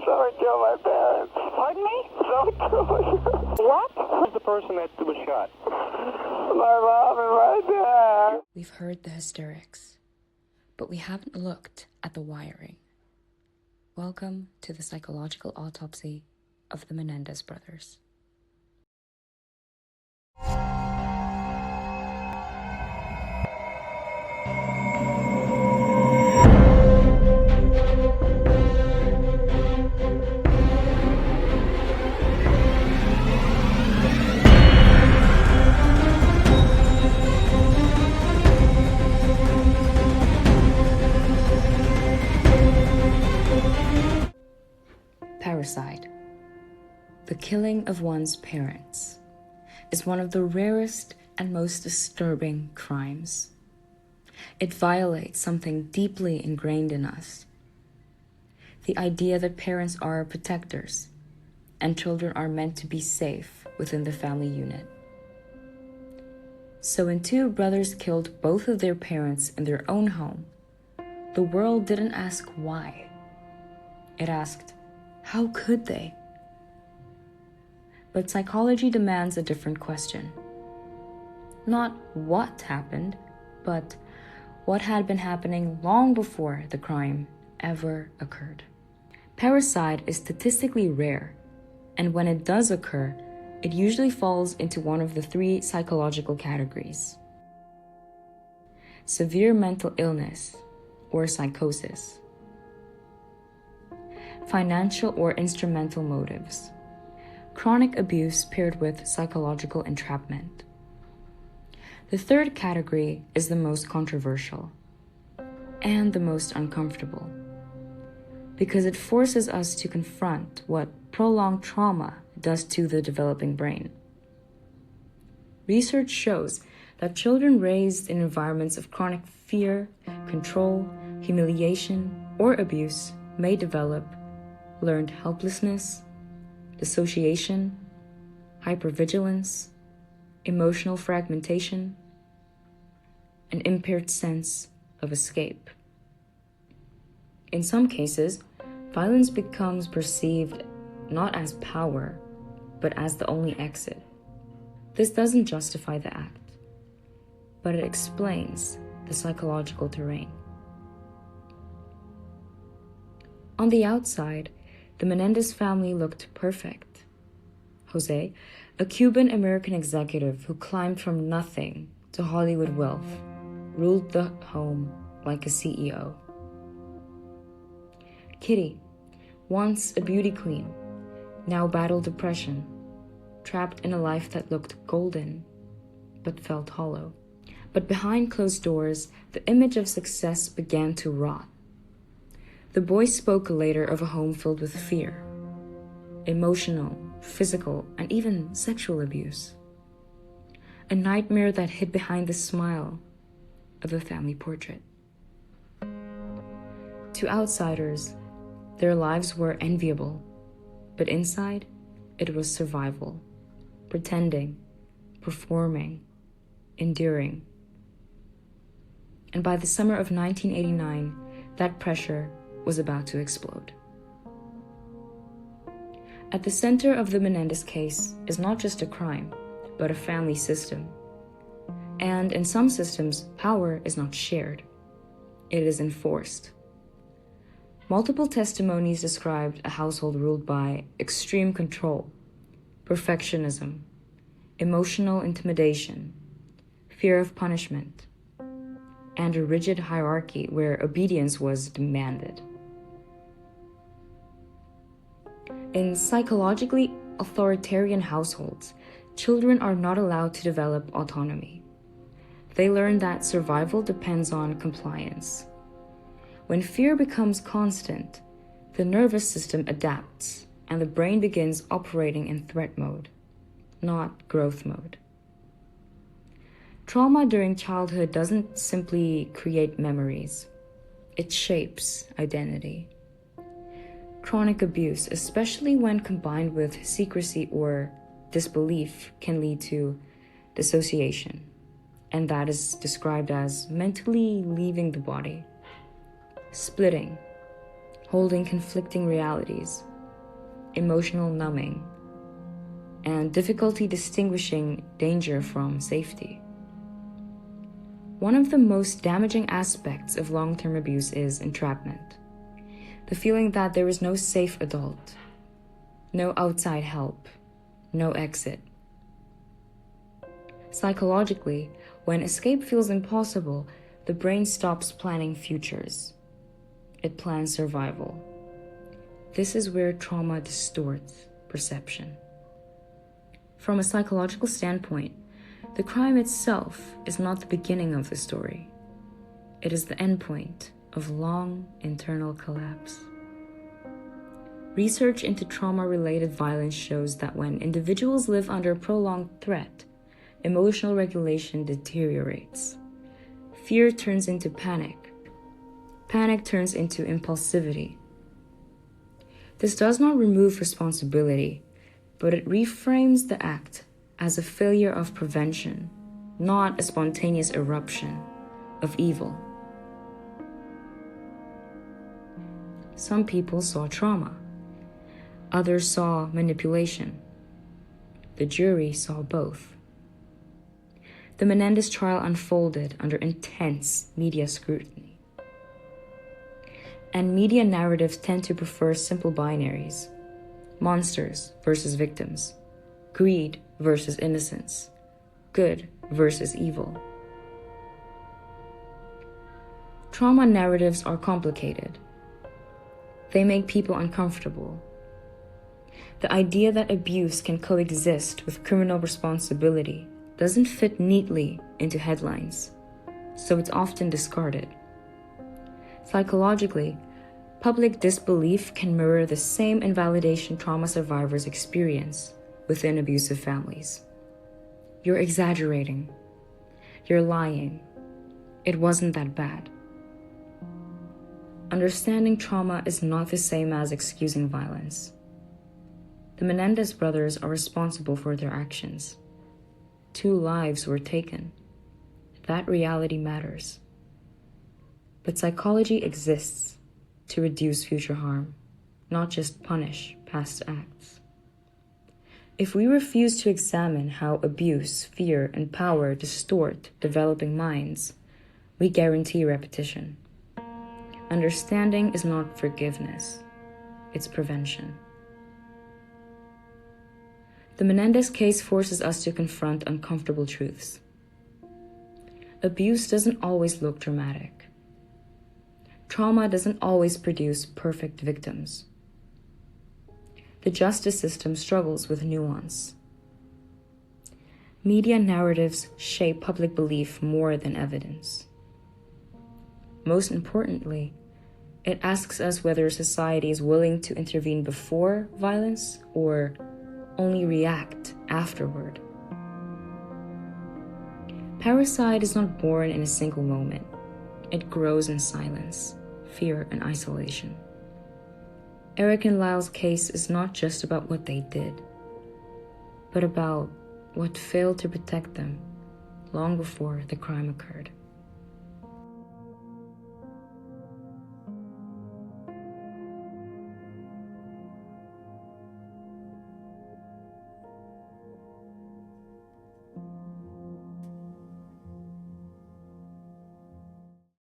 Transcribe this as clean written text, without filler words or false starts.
Someone killed my parents. Pardon me? Someone killed my parents. What? Who's the person that was shot? My mom and my dad. We've heard the hysterics, but we haven't looked at the wiring. Welcome to the psychological autopsy of the Menendez brothers. Parricide, the killing of one's parents, is one of the rarest and most disturbing crimes. It violates something deeply ingrained in us. The idea that parents are protectors and children are meant to be safe within the family unit. So when two brothers killed both of their parents in their own home, the world didn't ask why. It asked, how could they? But psychology demands a different question. Not what happened, but what had been happening long before the crime ever occurred. Parricide is statistically rare, and when it does occur, it usually falls into one of the three psychological categories: severe mental illness or psychosis, financial or instrumental motives, chronic abuse paired with psychological entrapment. The third category is the most controversial and the most uncomfortable because it forces us to confront what prolonged trauma does to the developing brain. Research shows that children raised in environments of chronic fear, control, humiliation, or abuse may develop learned helplessness, dissociation, hypervigilance, emotional fragmentation, an impaired sense of escape. In some cases, violence becomes perceived not as power, but as the only exit. This doesn't justify the act, but it explains the psychological terrain. On the outside, the Menendez family looked perfect. Jose, a Cuban-American executive who climbed from nothing to Hollywood wealth, ruled the home like a CEO. Kitty, once a beauty queen, now battled depression, trapped in a life that looked golden but felt hollow. But behind closed doors, the image of success began to rot. The boy spoke later of a home filled with fear, emotional, physical, and even sexual abuse. A nightmare that hid behind the smile of a family portrait. To outsiders, their lives were enviable, but inside, it was survival, pretending, performing, enduring. And by the summer of 1989, that pressure was about to explode. At the center of the Menendez case is not just a crime, but a family system. And in some systems, power is not shared. It is enforced. Multiple testimonies described a household ruled by extreme control, perfectionism, emotional intimidation, fear of punishment, and a rigid hierarchy where obedience was demanded. In psychologically authoritarian households, children are not allowed to develop autonomy. They learn that survival depends on compliance. When fear becomes constant, the nervous system adapts and the brain begins operating in threat mode, not growth mode. Trauma during childhood doesn't simply create memories, it shapes identity. Chronic abuse, especially when combined with secrecy or disbelief, can lead to dissociation, and that is described as mentally leaving the body, splitting, holding conflicting realities, emotional numbing, and difficulty distinguishing danger from safety. One of the most damaging aspects of long-term abuse is entrapment, the feeling that there is no safe adult, no outside help, no exit. Psychologically, when escape feels impossible, the brain stops planning futures. It plans survival. This is where trauma distorts perception. From a psychological standpoint, the crime itself is not the beginning of the story. It is the endpoint of long internal collapse. Research into trauma-related violence shows that when individuals live under prolonged threat, emotional regulation deteriorates. Fear turns into panic. Panic turns into impulsivity. This does not remove responsibility, but it reframes the act as a failure of prevention, not a spontaneous eruption of evil. Some people saw trauma. Others saw manipulation. The jury saw both. The Menendez trial unfolded under intense media scrutiny. And media narratives tend to prefer simple binaries: monsters versus victims, greed versus innocence, good versus evil. Trauma narratives are complicated. They make people uncomfortable. The idea that abuse can coexist with criminal responsibility doesn't fit neatly into headlines, so it's often discarded. Psychologically, public disbelief can mirror the same invalidation trauma survivors experience within abusive families. You're exaggerating. You're lying. It wasn't that bad. Understanding trauma is not the same as excusing violence. The Menendez brothers are responsible for their actions. 2 lives were taken. That reality matters. But psychology exists to reduce future harm, not just punish past acts. If we refuse to examine how abuse, fear, and power distort developing minds, we guarantee repetition. Understanding is not forgiveness, it's prevention. The Menendez case forces us to confront uncomfortable truths. Abuse doesn't always look dramatic. Trauma doesn't always produce perfect victims. The justice system struggles with nuance. Media narratives shape public belief more than evidence. Most importantly, it asks us whether society is willing to intervene before violence or only react afterward. Parricide is not born in a single moment. It grows in silence, fear, and isolation. Eric and Lyle's case is not just about what they did, but about what failed to protect them long before the crime occurred.